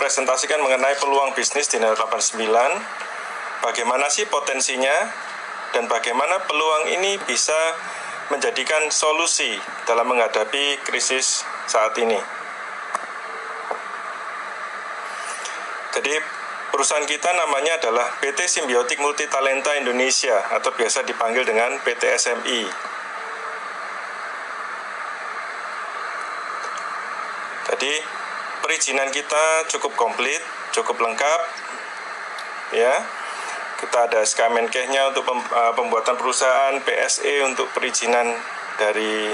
presentasikan mengenai peluang bisnis di Net 89. Bagaimana sih potensinya dan bagaimana peluang ini bisa menjadikan solusi dalam menghadapi krisis saat ini. Jadi perusahaan kita namanya adalah PT Simbiotik Multitalenta Indonesia atau biasa dipanggil dengan PT SMI. Jadi perizinan kita cukup komplit, cukup lengkap, ya. Kita ada SK Menkesnya untuk pembuatan perusahaan, PSE untuk perizinan dari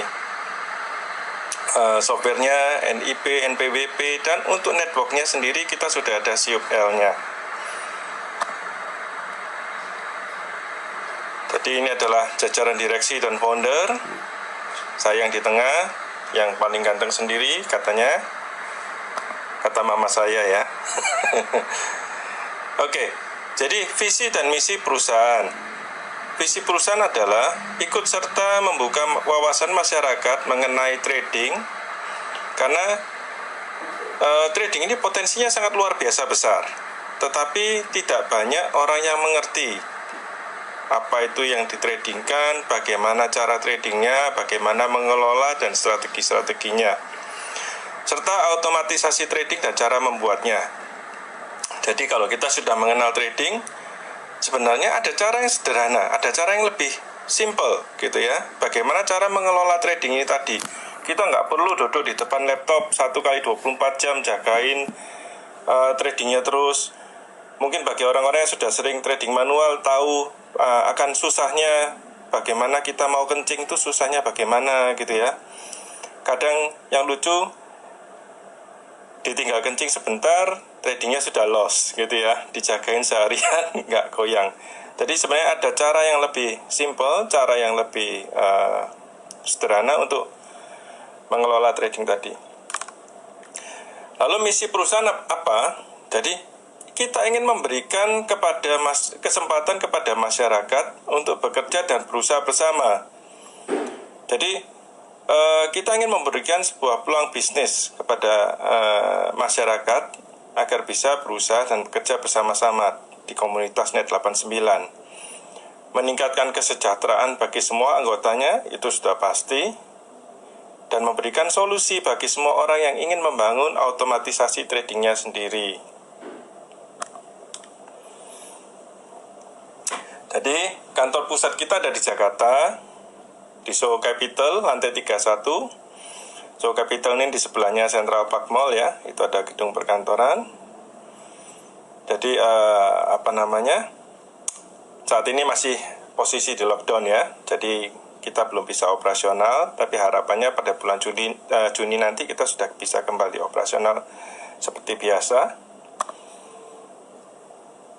softwarenya, NIP, NPWP, dan untuk networknya sendiri kita sudah ada SIUP-L-nya. Jadi ini adalah jajaran direksi dan founder. Saya yang di tengah, yang paling ganteng sendiri katanya, kata mama saya ya. Oke, jadi visi dan misi perusahaan. Visi perusahaan adalah ikut serta membuka wawasan masyarakat mengenai trading, karena trading ini potensinya sangat luar biasa besar, tetapi tidak banyak orang yang mengerti apa itu yang ditradingkan, bagaimana cara tradingnya, bagaimana mengelola dan strategi-strateginya, serta otomatisasi trading dan cara membuatnya. Jadi kalau kita sudah mengenal trading, sebenarnya ada cara yang sederhana, ada cara yang lebih simple gitu ya. Bagaimana cara mengelola trading ini tadi. Kita nggak perlu duduk di depan laptop 1 kali 24 jam jagain tradingnya terus. Mungkin bagi orang-orang yang sudah sering trading manual tahu akan susahnya bagaimana kita mau kencing itu susahnya bagaimana gitu ya. Kadang yang lucu, ditinggal kencing sebentar, tradingnya sudah loss gitu ya, dijagain seharian nggak goyang. Jadi sebenarnya ada cara yang lebih simple, cara yang lebih sederhana untuk mengelola trading tadi. Lalu misi perusahaan apa? Jadi kita ingin memberikan kesempatan kepada masyarakat untuk bekerja dan berusaha bersama. Jadi kita ingin memberikan sebuah peluang bisnis kepada masyarakat agar bisa berusaha dan bekerja bersama-sama di komunitas Net 89. Meningkatkan kesejahteraan bagi semua anggotanya, itu sudah pasti, dan memberikan solusi bagi semua orang yang ingin membangun otomatisasi tradingnya sendiri. Jadi, kantor pusat kita ada di Jakarta, di Soho Capital, lantai 31. Soho Capital ini di sebelahnya Central Park Mall ya, itu ada gedung perkantoran. Jadi saat ini masih posisi di lockdown ya, jadi kita belum bisa operasional, tapi harapannya pada bulan Juni nanti kita sudah bisa kembali operasional seperti biasa.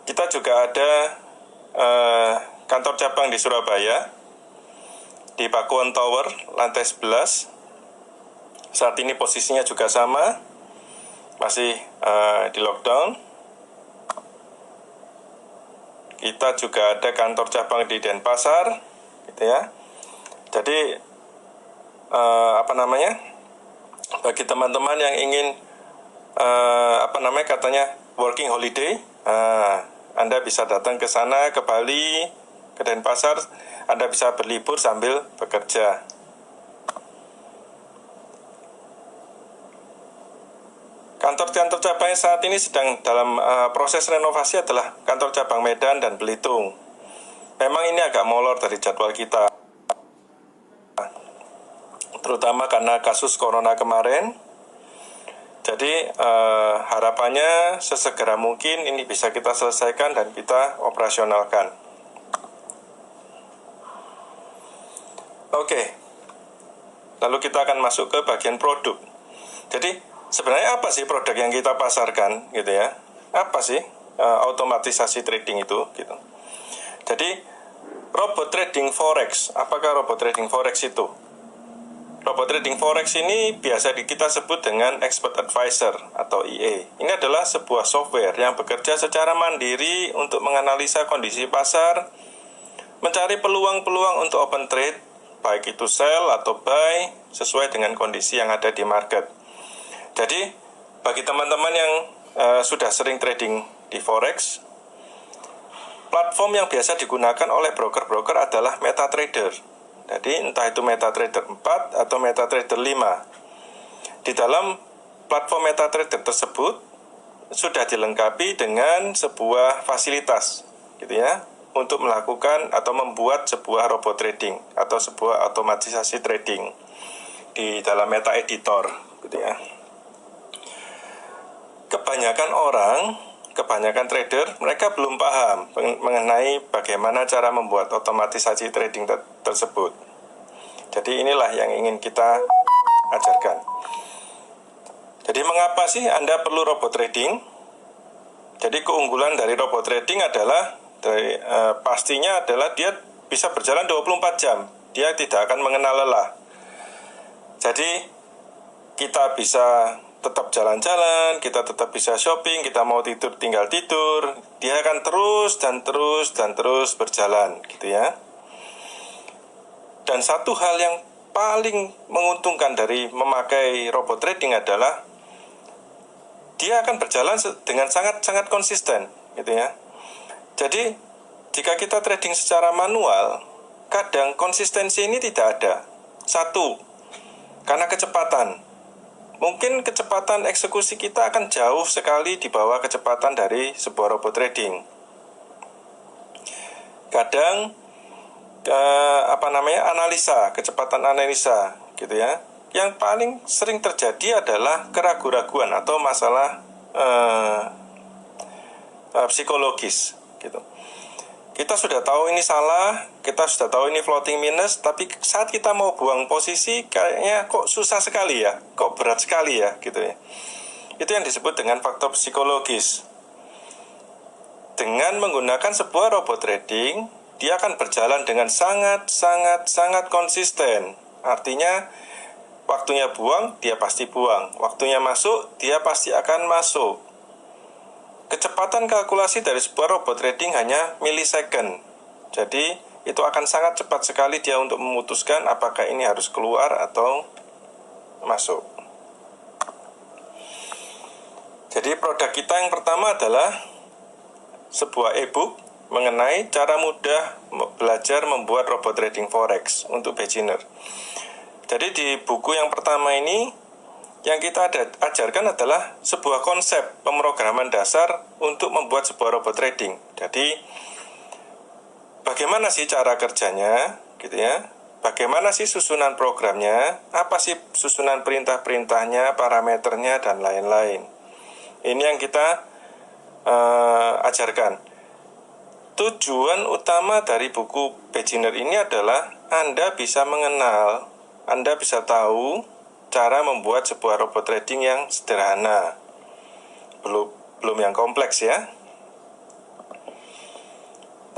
Kita juga ada kantor cabang di Surabaya, di Pakuwon Tower, lantai 11. Saat ini posisinya juga sama, masih di lockdown. Kita juga ada kantor cabang di Denpasar, gitu ya. Jadi, bagi teman-teman yang ingin, katanya working holiday, Anda bisa datang ke sana, ke Bali, ke Denpasar, Anda bisa berlibur sambil bekerja. Kantor-kantor cabang saat ini sedang dalam proses renovasi adalah kantor cabang Medan dan Belitung. Memang ini agak molor dari jadwal kita, terutama karena kasus corona kemarin. Jadi harapannya sesegera mungkin ini bisa kita selesaikan dan kita operasionalkan. Oke, lalu kita akan masuk ke bagian produk. Jadi sebenarnya apa sih produk yang kita pasarkan gitu ya? Apa sih otomatisasi trading itu gitu? Jadi robot trading forex, apakah robot trading forex itu? Robot trading forex ini biasa kita sebut dengan expert advisor atau EA. Ini adalah sebuah software yang bekerja secara mandiri untuk menganalisa kondisi pasar, mencari peluang-peluang untuk open trade, baik itu sell atau buy, sesuai dengan kondisi yang ada di market. Jadi, bagi teman-teman yang sudah sering trading di forex, platform yang biasa digunakan oleh broker-broker adalah MetaTrader. Jadi entah itu MetaTrader 4 atau MetaTrader 5. Di dalam platform MetaTrader tersebut sudah dilengkapi dengan sebuah fasilitas gitu ya, untuk melakukan atau membuat sebuah robot trading atau sebuah otomatisasi trading di dalam Meta Editor gitu ya. Kebanyakan trader, mereka belum paham mengenai bagaimana cara membuat otomatisasi trading tersebut. Jadi inilah yang ingin kita ajarkan. Jadi mengapa sih Anda perlu robot trading? Jadi keunggulan dari robot trading adalah pastinya adalah dia bisa berjalan 24 jam. Dia tidak akan mengenal lelah. Jadi kita bisa tetap jalan-jalan, kita tetap bisa shopping, kita mau tidur tinggal tidur, dia akan terus dan terus berjalan gitu ya. Dan satu hal yang paling menguntungkan dari memakai robot trading adalah dia akan berjalan dengan sangat konsisten gitu ya. Jadi jika kita trading secara manual, kadang konsistensi ini tidak ada. Satu, karena kecepatan. Mungkin kecepatan eksekusi kita akan jauh sekali di bawah kecepatan dari sebuah robot trading. Kadang kecepatan analisa gitu ya. Yang paling sering terjadi adalah keraguan-raguan atau masalah psikologis gitu. Kita sudah tahu ini salah, kita sudah tahu ini floating minus, tapi saat kita mau buang posisi kayaknya kok susah sekali ya, kok berat sekali ya gitu ya. Itu yang disebut dengan faktor psikologis. Dengan menggunakan sebuah robot trading, dia akan berjalan dengan sangat konsisten. Artinya waktunya buang, dia pasti buang. Waktunya masuk, dia pasti akan masuk. Kecepatan kalkulasi dari sebuah robot trading hanya milisecond. Jadi itu akan sangat cepat sekali dia untuk memutuskan apakah ini harus keluar atau masuk. Jadi produk kita yang pertama adalah sebuah e-book mengenai cara mudah belajar membuat robot trading forex untuk beginner. Jadi di buku yang pertama ini yang kita ajarkan adalah sebuah konsep pemrograman dasar untuk membuat sebuah robot trading. Jadi bagaimana sih cara kerjanya gitu ya? Bagaimana sih susunan programnya? Apa sih susunan perintah-perintahnya, parameternya dan lain-lain. Ini yang kita ajarkan. Tujuan utama dari buku beginner ini adalah Anda bisa mengenal, Anda bisa tahu cara membuat sebuah robot trading yang sederhana, belum yang kompleks ya.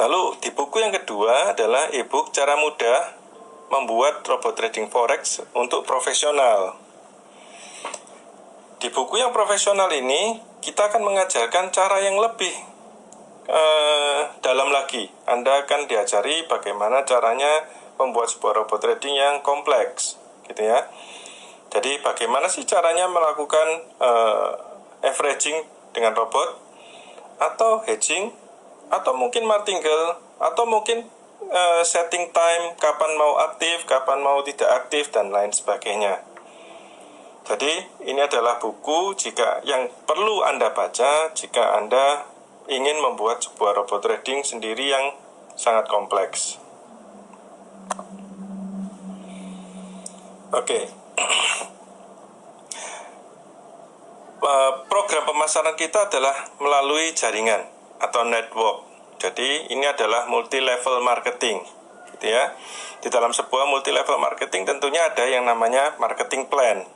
Lalu di buku yang kedua adalah e-book cara mudah membuat robot trading forex untuk profesional. Di buku yang profesional ini kita akan mengajarkan cara yang lebih dalam lagi. Anda akan diajari bagaimana caranya membuat sebuah robot trading yang kompleks gitu ya. Jadi bagaimana sih caranya melakukan averaging dengan robot, atau hedging, atau mungkin martingale, atau mungkin setting time, kapan mau aktif, kapan mau tidak aktif, dan lain sebagainya. Jadi ini adalah buku yang perlu Anda baca jika Anda ingin membuat sebuah robot trading sendiri yang sangat kompleks. Oke. Program pemasaran kita adalah melalui jaringan atau network. Jadi ini adalah multi level marketing gitu ya. Di dalam sebuah multi level marketing tentunya ada yang namanya marketing plan.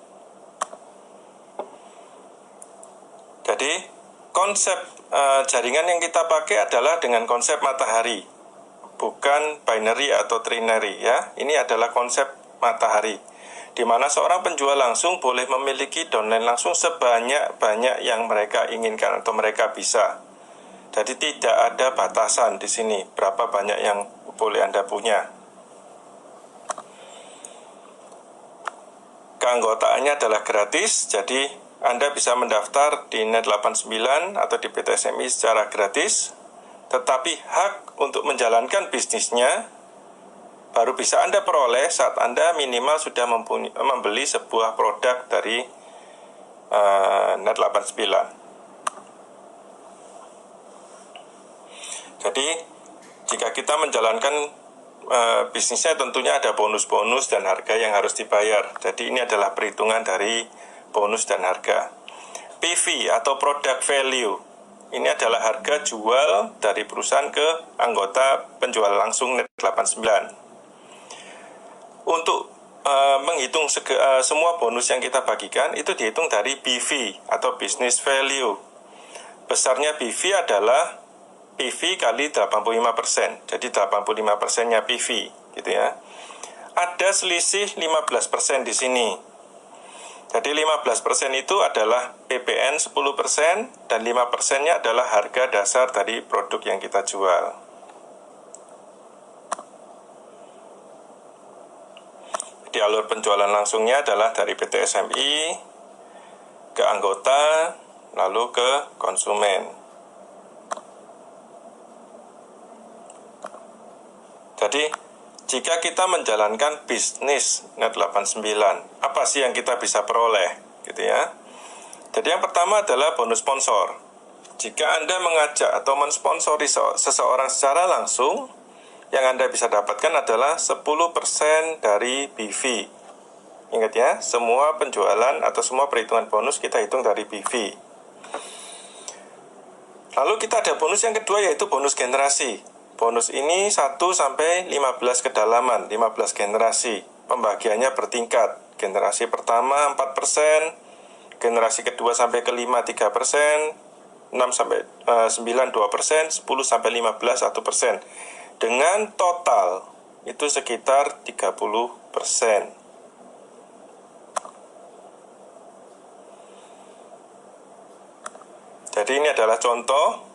Jadi konsep jaringan yang kita pakai adalah dengan konsep matahari, bukan binary atau trinary ya. Ini adalah konsep matahari, di mana seorang penjual langsung boleh memiliki downline langsung sebanyak-banyak yang mereka inginkan atau mereka bisa. Jadi tidak ada batasan di sini berapa banyak yang boleh Anda punya. Keanggotaannya adalah gratis, jadi Anda bisa mendaftar di Net89 atau di PT SMI secara gratis, tetapi hak untuk menjalankan bisnisnya baru bisa Anda peroleh saat Anda minimal sudah membeli sebuah produk dari Net89. Jadi, jika kita menjalankan bisnisnya tentunya ada bonus-bonus dan harga yang harus dibayar. Jadi ini adalah perhitungan dari bonus dan harga. PV atau product value, ini adalah harga jual dari perusahaan ke anggota penjual langsung Net89. Untuk menghitung semua bonus yang kita bagikan, itu dihitung dari BV atau business value. Besarnya BV adalah PV kali 85%, jadi 85%-nya PV, gitu ya. Ada selisih 15% di sini. Jadi 15% itu adalah PPN 10% dan 5%-nya adalah harga dasar dari produk yang kita jual. Jadi alur penjualan langsungnya adalah dari PT SMI ke anggota, lalu ke konsumen. Jadi, jika kita menjalankan bisnis Net89, apa sih yang kita bisa peroleh, gitu ya? Jadi yang pertama adalah bonus sponsor. Jika Anda mengajak atau mensponsori seseorang secara langsung, yang Anda bisa dapatkan adalah 10% dari BV. Ingat ya, semua penjualan atau semua perhitungan bonus kita hitung dari BV. Lalu kita ada bonus yang kedua, yaitu bonus generasi. Bonus ini 1 sampai 15 kedalaman, 15 generasi. Pembagiannya bertingkat. Generasi pertama 4%, generasi kedua sampai kelima 3%, 6 sampai 9 2%, 10 sampai 15 1%. Dengan total itu sekitar 30%. Jadi ini adalah contoh.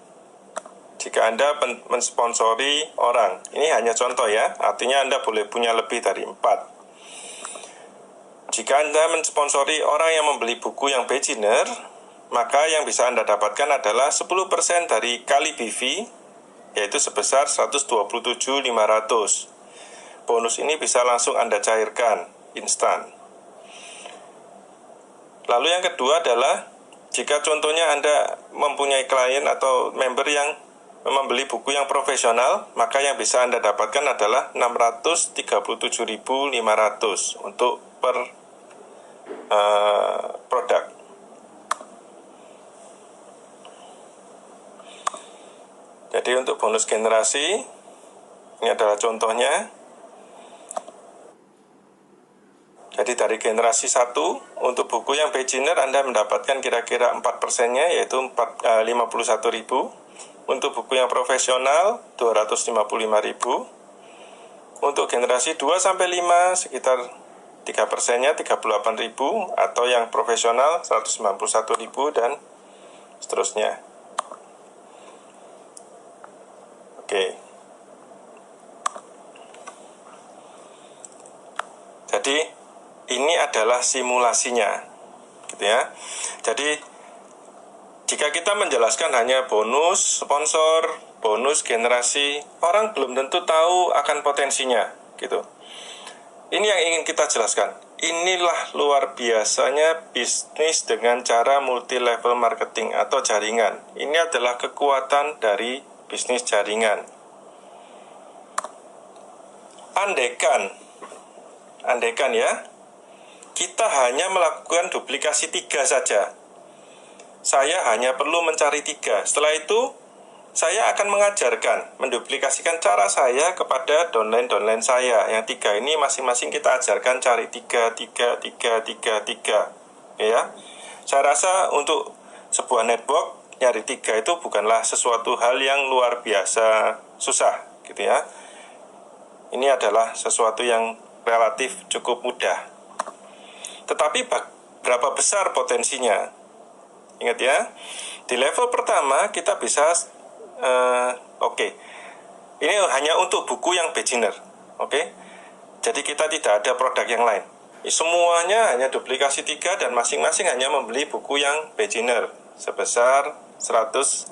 Jika Anda mensponsori orang, ini hanya contoh ya, artinya Anda boleh punya lebih dari 4. Jika Anda mensponsori orang yang membeli buku yang beginner, maka yang bisa Anda dapatkan adalah 10% dari kali BV, yaitu sebesar 127.500. Bonus ini bisa langsung Anda cairkan, instan. Lalu yang kedua adalah, jika contohnya Anda mempunyai klien atau member yang membeli buku yang profesional, maka yang bisa Anda dapatkan adalah 637.500 untuk per produk. Jadi untuk bonus generasi, ini adalah contohnya. Jadi dari generasi 1, untuk buku yang beginner Anda mendapatkan kira-kira 4%-nya, yaitu 51.000. Untuk buku yang profesional 255.000. Untuk generasi 2 sampai 5 sekitar 3%-nya 38.000, atau yang profesional 191.000 dan seterusnya. Oke. Jadi ini adalah simulasinya, gitu ya. Jadi jika kita menjelaskan hanya bonus, sponsor, bonus, generasi, orang belum tentu tahu akan potensinya, gitu. Ini yang ingin kita jelaskan. Inilah luar biasanya bisnis dengan cara multi-level marketing atau jaringan. Ini adalah kekuatan dari bisnis jaringan. Andaikan ya, kita hanya melakukan duplikasi 3 saja. Saya hanya perlu mencari 3. Setelah itu, saya akan mengajarkan, menduplikasikan cara saya kepada downline saya. Yang 3 ini masing-masing kita ajarkan cari 3. Ya. Saya rasa untuk sebuah network, nyari 3 itu bukanlah sesuatu hal yang luar biasa susah, gitu ya. Ini adalah sesuatu yang relatif cukup mudah. Tetapi berapa besar potensinya? Ingat ya, di level pertama kita bisa, ini hanya untuk buku yang beginner, oke? Jadi kita tidak ada produk yang lain. semuanya hanya duplikasi 3 dan masing-masing hanya membeli buku yang beginner sebesar 1.500.000.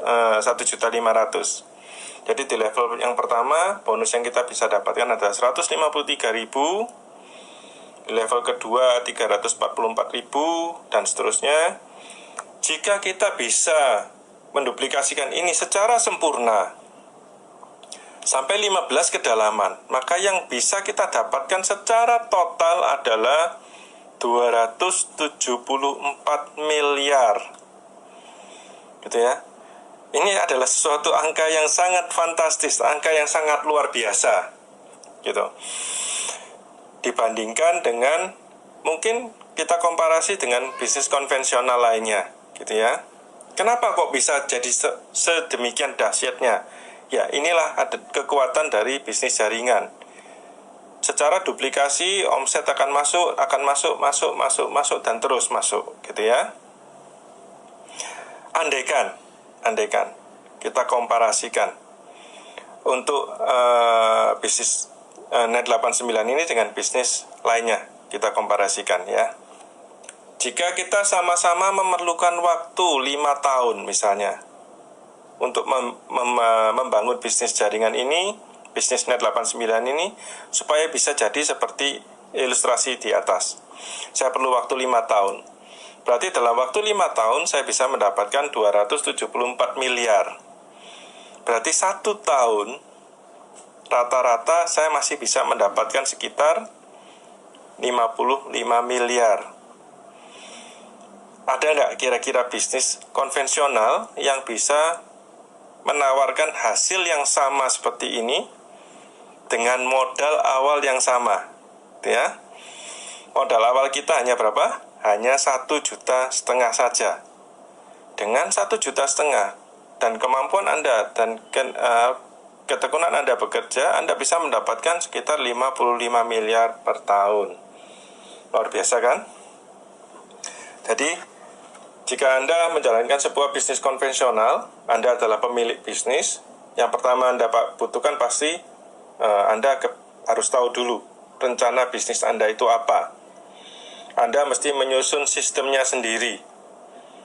Jadi di level yang pertama bonus yang kita bisa dapatkan adalah 153.000, di level kedua 344.000 dan seterusnya. Jika kita bisa menduplikasikan ini secara sempurna sampai 15 kedalaman, maka yang bisa kita dapatkan secara total adalah 274 miliar. Gitu ya. Ini adalah sesuatu angka yang sangat fantastis, angka yang sangat luar biasa. Gitu. Dibandingkan dengan mungkin kita komparasi dengan bisnis konvensional lainnya, gitu ya. Kenapa kok bisa jadi sedemikian dahsyatnya? Ya, inilah ada kekuatan dari bisnis jaringan. Secara duplikasi, omset akan masuk dan terus masuk, gitu ya. Andaikan kita komparasikan untuk bisnis Net89 ini dengan bisnis lainnya, kita komparasikan ya. Jika kita sama-sama memerlukan waktu 5 tahun misalnya untuk membangun bisnis jaringan ini, bisnis Net89 ini, supaya bisa jadi seperti ilustrasi di atas. Saya perlu waktu 5 tahun. Berarti dalam waktu 5 tahun saya bisa mendapatkan 274 miliar. Berarti 1 tahun rata-rata saya masih bisa mendapatkan sekitar 55 miliar. Ada nggak kira-kira bisnis konvensional yang bisa menawarkan hasil yang sama seperti ini dengan modal awal yang sama? Ya. Modal awal kita hanya berapa? Hanya 1,5 juta saja. Dengan 1,5 juta dan kemampuan Anda dan ketekunan Anda bekerja, Anda bisa mendapatkan sekitar 55 miliar per tahun. Luar biasa kan? Jadi, jika Anda menjalankan sebuah bisnis konvensional, Anda adalah pemilik bisnis, yang pertama Anda butuhkan pasti Anda harus tahu dulu rencana bisnis Anda itu apa. Anda mesti menyusun sistemnya sendiri.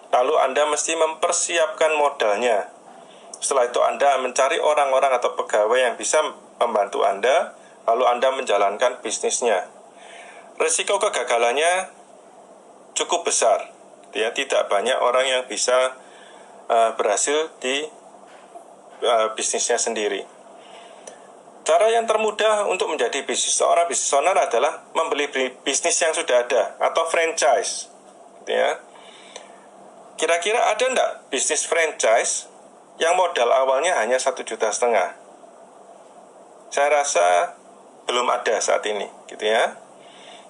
Lalu Anda mesti mempersiapkan modalnya. Setelah itu Anda mencari orang-orang atau pegawai yang bisa membantu Anda, lalu Anda menjalankan bisnisnya. Risiko kegagalannya cukup besar. Ya, tidak banyak orang yang bisa berhasil di bisnisnya sendiri. Cara yang termudah untuk menjadi seorang business owner adalah membeli bisnis yang sudah ada atau franchise. Ya. Kira-kira ada enggak bisnis franchise yang modal awalnya hanya 1,5 juta? Saya rasa belum ada saat ini, gitu ya.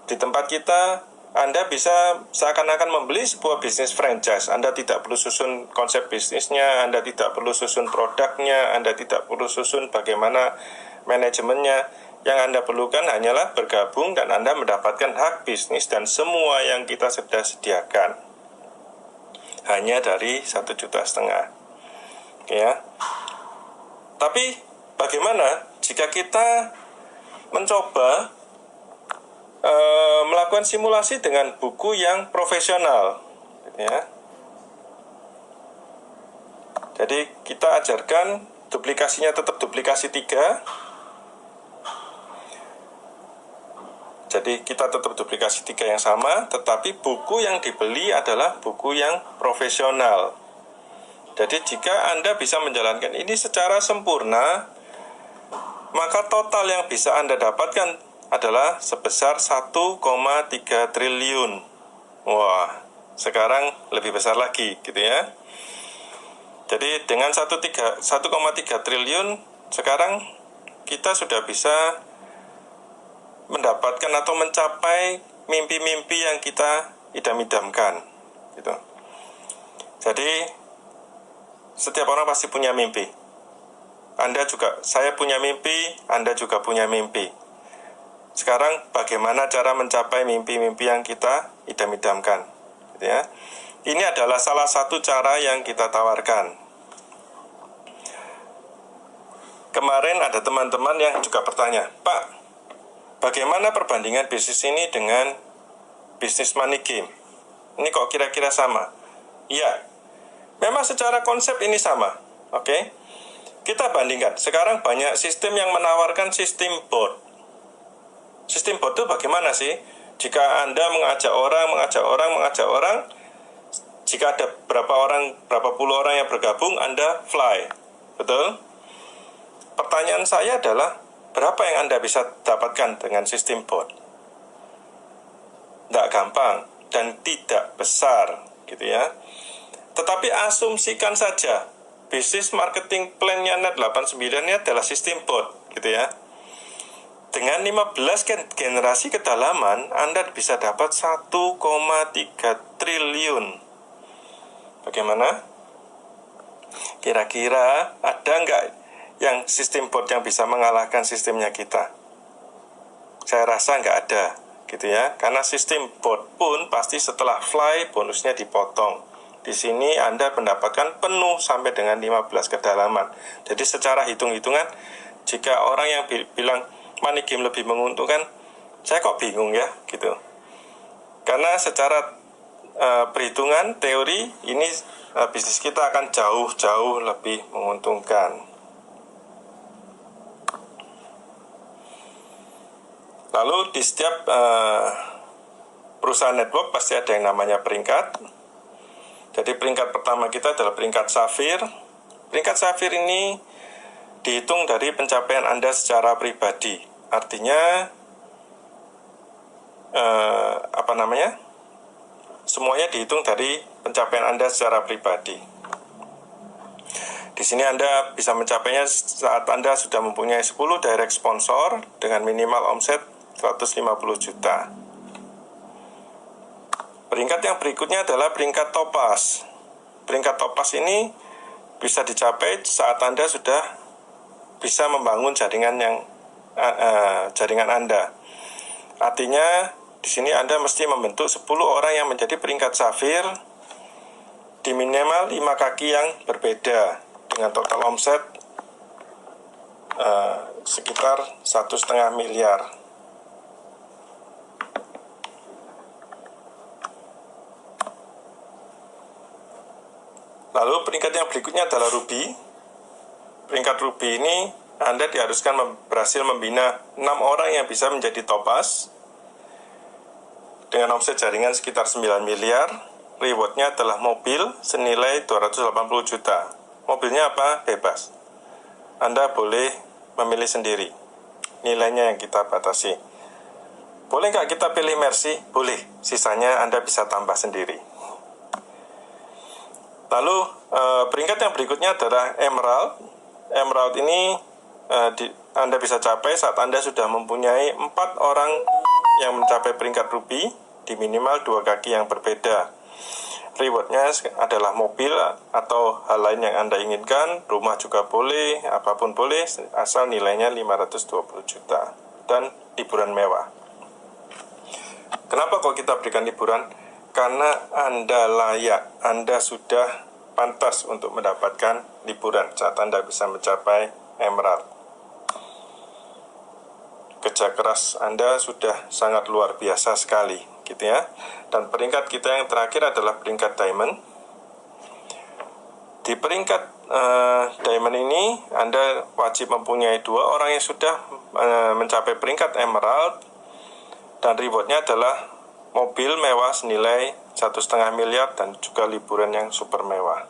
Di tempat kita, Anda bisa seakan-akan membeli sebuah bisnis franchise. Anda tidak perlu susun konsep bisnisnya, Anda tidak perlu susun produknya, Anda tidak perlu susun bagaimana manajemennya. Yang Anda perlukan hanyalah bergabung dan Anda mendapatkan hak bisnis dan semua yang kita sudah sediakan hanya dari 1,5 juta. Ya. Tapi bagaimana jika kita mencoba melakukan simulasi dengan buku yang profesional, ya. Jadi kita ajarkan duplikasinya tetap duplikasi 3. Jadi kita tetap duplikasi 3 yang sama, tetapi buku yang dibeli adalah buku yang profesional. Jadi jika Anda bisa menjalankan ini secara sempurna, maka total yang bisa Anda dapatkan adalah sebesar 1,3 triliun. Wah, sekarang lebih besar lagi, gitu ya. Jadi dengan 1,3 triliun, sekarang kita sudah bisa mendapatkan atau mencapai mimpi-mimpi yang kita idam-idamkan, gitu. Jadi setiap orang pasti punya mimpi. Saya punya mimpi, Anda juga punya mimpi. Sekarang bagaimana cara mencapai mimpi-mimpi yang kita idam-idamkan, gitu ya. Ini adalah salah satu cara yang kita tawarkan. Kemarin ada teman-teman yang juga bertanya, Pak, bagaimana perbandingan bisnis ini dengan bisnis money game. Ini kok kira-kira sama? Iya, memang secara konsep ini sama. Oke, kita bandingkan. Sekarang banyak sistem yang menawarkan sistem bot. Sistem bot itu bagaimana sih? Jika Anda mengajak orang, jika ada berapa puluh orang yang bergabung, Anda fly. Betul? Pertanyaan saya adalah, berapa yang Anda bisa dapatkan dengan sistem bot? Tidak gampang dan tidak besar, gitu ya. Tetapi asumsikan saja, bisnis marketing plan-nya Net89 ini adalah sistem bot, gitu ya. Dengan 15 generasi kedalaman, Anda bisa dapat 1,3 triliun. Bagaimana? Kira-kira ada nggak yang sistem bot yang bisa mengalahkan sistemnya kita? Saya rasa nggak ada, gitu ya. Karena sistem bot pun pasti setelah fly bonusnya dipotong. Di sini Anda mendapatkan penuh sampai dengan 15 kedalaman. Jadi secara hitung-hitungan, jika orang yang bilang money game lebih menguntungkan, saya kok bingung ya, gitu. Karena secara perhitungan teori ini bisnis kita akan jauh-jauh lebih menguntungkan. Lalu di setiap perusahaan network pasti ada yang namanya peringkat. Jadi peringkat pertama kita adalah peringkat Safir. Peringkat Safir ini dihitung dari pencapaian Anda secara pribadi. Artinya semuanya dihitung dari pencapaian Anda secara pribadi. Di sini Anda bisa mencapainya saat Anda sudah mempunyai 10 direct sponsor dengan minimal omset 150 juta. Peringkat yang berikutnya adalah peringkat Topaz. Peringkat Topaz ini bisa dicapai saat Anda sudah bisa membangun jaringan Anda. Artinya di sini Anda mesti membentuk 10 orang yang menjadi peringkat Safir di minimal 5 kaki yang berbeda dengan total omset sekitar 1,5 miliar. Lalu peringkat yang berikutnya adalah Ruby. Peringkat Ruby ini Anda diharuskan berhasil membina 6 orang yang bisa menjadi Topaz dengan omset jaringan sekitar 9 miliar. Rewardnya adalah mobil senilai 280 juta. Mobilnya apa? Bebas. Anda boleh memilih sendiri. Nilainya yang kita batasi. Boleh nggak kita pilih Mercy? Boleh. Sisanya Anda bisa tambah sendiri. Lalu peringkat yang berikutnya adalah Emerald. Emerald ini Anda bisa capai saat Anda sudah mempunyai 4 orang yang mencapai peringkat Ruby di minimal 2 kaki yang berbeda. Rewardnya adalah mobil atau hal lain yang Anda inginkan, rumah juga boleh, apapun boleh, asal nilainya 520 juta, dan liburan mewah. Kenapa kok kita berikan liburan? Karena Anda layak, Anda sudah pantas untuk mendapatkan liburan saat Anda bisa mencapai Emerald. Kerja keras Anda sudah sangat luar biasa sekali, gitu ya. Dan peringkat kita yang terakhir adalah peringkat Diamond. Di peringkat Diamond ini Anda wajib mempunyai 2 orang yang sudah mencapai peringkat Emerald, dan rewardnya adalah mobil mewah senilai 1,5 miliar dan juga liburan yang super mewah.